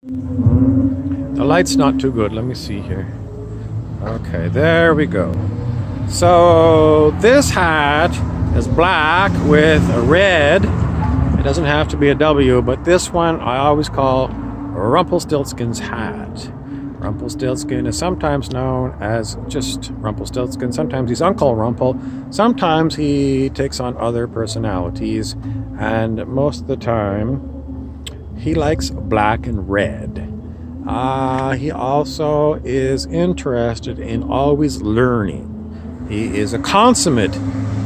The light's not too good. Let me see here. Okay, there we go. So this hat is black with a red. It doesn't have to be a W, but this one I always call Rumpelstiltskin's hat. Rumpelstiltskin is sometimes known as just Rumpelstiltskin. Sometimes he's Uncle Rumpel. Sometimes he takes on other personalities. And most of the time, he likes black and red. He also is interested in always learning. He is a consummate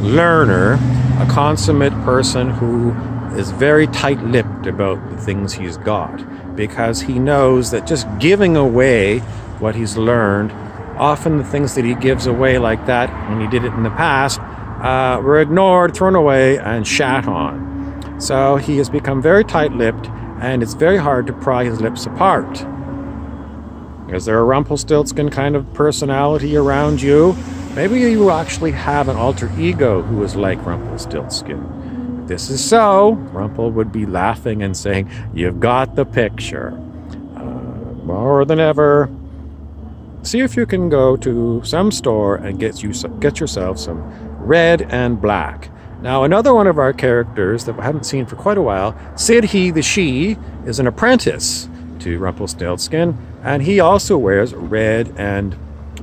learner, a consummate person who is very tight-lipped about the things he's got, because he knows that just giving away what he's learned, often the things that he gives away like that, when he did it in the past, were ignored, thrown away, and shat on. So he has become very tight-lipped, and it's very hard to pry his lips apart. Is there a Rumpelstiltskin kind of personality around you? Maybe you actually have an alter ego who is like Rumpelstiltskin. If this is so, Rumpel would be laughing and saying, "You've got the picture." More than ever, see if you can go to some store and get yourself some red and black. Now, another one of our characters that we haven't seen for quite a while, Sid he the she, is an apprentice to Rumpelstiltskin, and he also wears red, and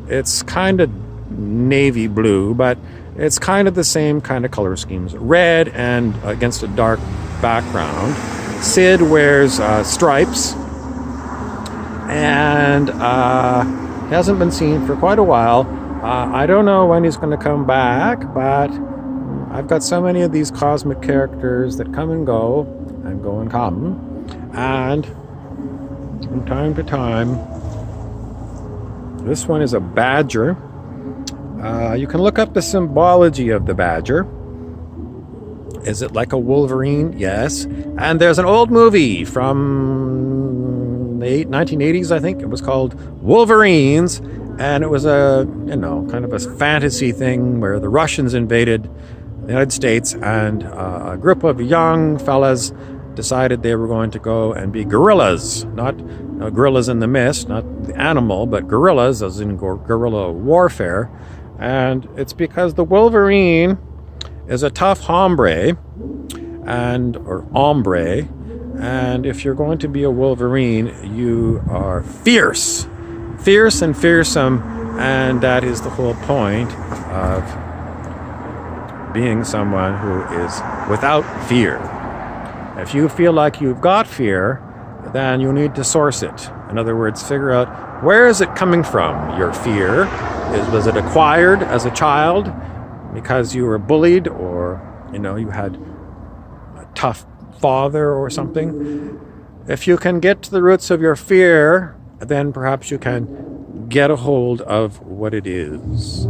it's kind of navy blue, but it's kind of the same kind of color schemes. Red and against a dark background. Sid wears stripes, and he hasn't been seen for quite a while. I don't know when he's going to come back, but I've got so many of these cosmic characters that come and go and come, and from time to time, this one is a badger. You can look up the symbology of the badger. Is it like a wolverine? Yes. And there's an old movie from the 1980s, I think. It was called Wolverines, and it was a, kind of a fantasy thing where the Russians invaded the United States, and a group of young fellas decided they were going to go and be guerrillas, not gorillas in the mist, not the animal, but guerrillas, as in guerrilla warfare. And it's because the Wolverine is a tough hombre, or hombre, and if you're going to be a Wolverine, you are fierce and fearsome, and that is the whole point of being someone who is without fear. If you feel like you've got fear, then you need to source it. In other words, figure out, where is it coming from, your fear? Was it acquired as a child because you were bullied, or you had a tough father or something? If you can get to the roots of your fear, then perhaps you can get a hold of what it is.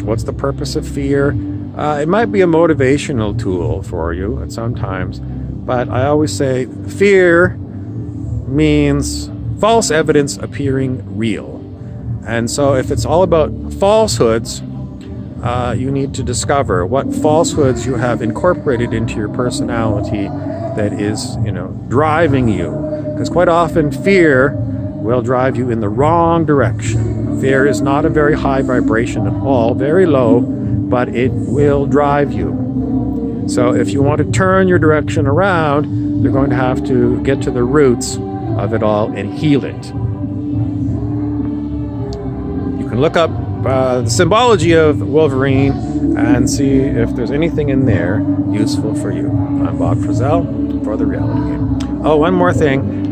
What's the purpose of fear? It might be a motivational tool for you at sometimes, but I always say fear means false evidence appearing real. And so if it's all about falsehoods, you need to discover what falsehoods you have incorporated into your personality that is, driving you. Because quite often fear will drive you in the wrong direction. Fear is not a very high vibration at all, very low, but it will drive you. So if you want to turn your direction around, you're going to have to get to the roots of it all and heal it. You can look up the symbology of Wolverine and see if there's anything in there useful for you. I'm Bob Frizzell for The Reality Game. Oh, one more thing.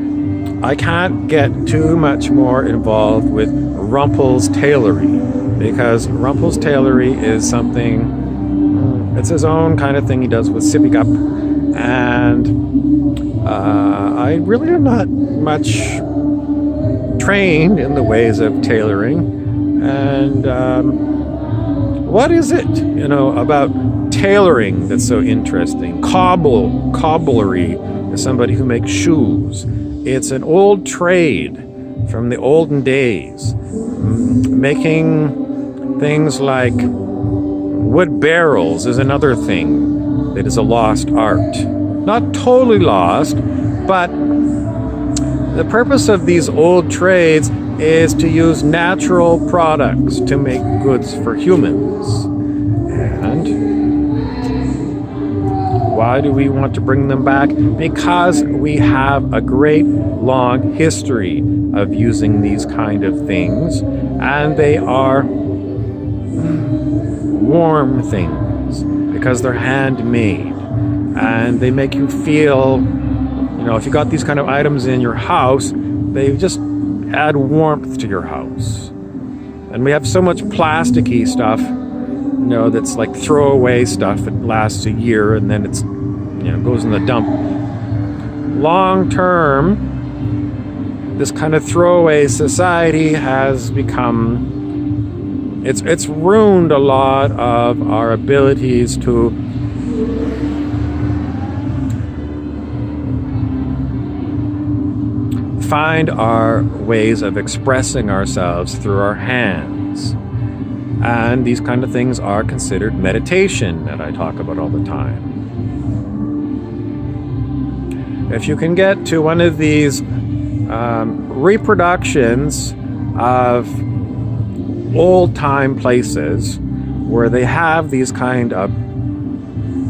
I can't get too much more involved with Rumpel's tailory, because Rumpel's tailory is something, it's his own kind of thing he does with Sippy Cup, and I really am not much trained in the ways of tailoring. And what is it, about tailoring that's so interesting? Cobblery is somebody who makes shoes. It's an old trade from the olden days. Making things like wood barrels is another thing that is a lost art. Not totally lost, But the purpose of these old trades is to use natural products to make goods for humans. And why do we want to bring them back? Because we have a great long history of using these kind of things, and they are warm things because they're handmade, and they make you feel, if you got these kind of items in your house, they just add warmth to your house. And we have so much plasticky stuff, that's like throwaway stuff. It lasts a year and then it's, goes in the dump. Long term, this kind of throwaway society has become, it's ruined a lot of our abilities to find our ways of expressing ourselves through our hands. And these kind of things are considered meditation that I talk about all the time. If you can get to one of these reproductions of old-time places where they have these kind of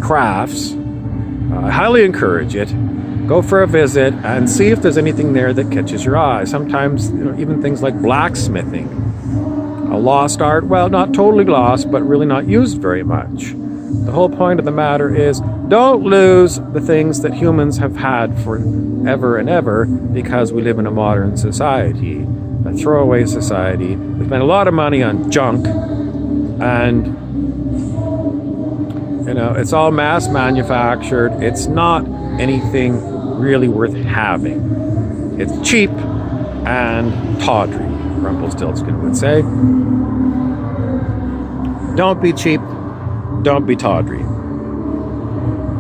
crafts, I highly encourage it. Go for a visit and see if there's anything there that catches your eye. Sometimes, even things like blacksmithing, a lost art, well, not totally lost, but really not used very much. The whole point of the matter is, don't lose the things that humans have had forever and ever, because we live in a modern society, a throwaway society. We spend a lot of money on junk, and it's all mass manufactured. It's not anything really worth having. It's cheap and tawdry, Rumpelstiltskin would say. Don't be cheap, don't be tawdry.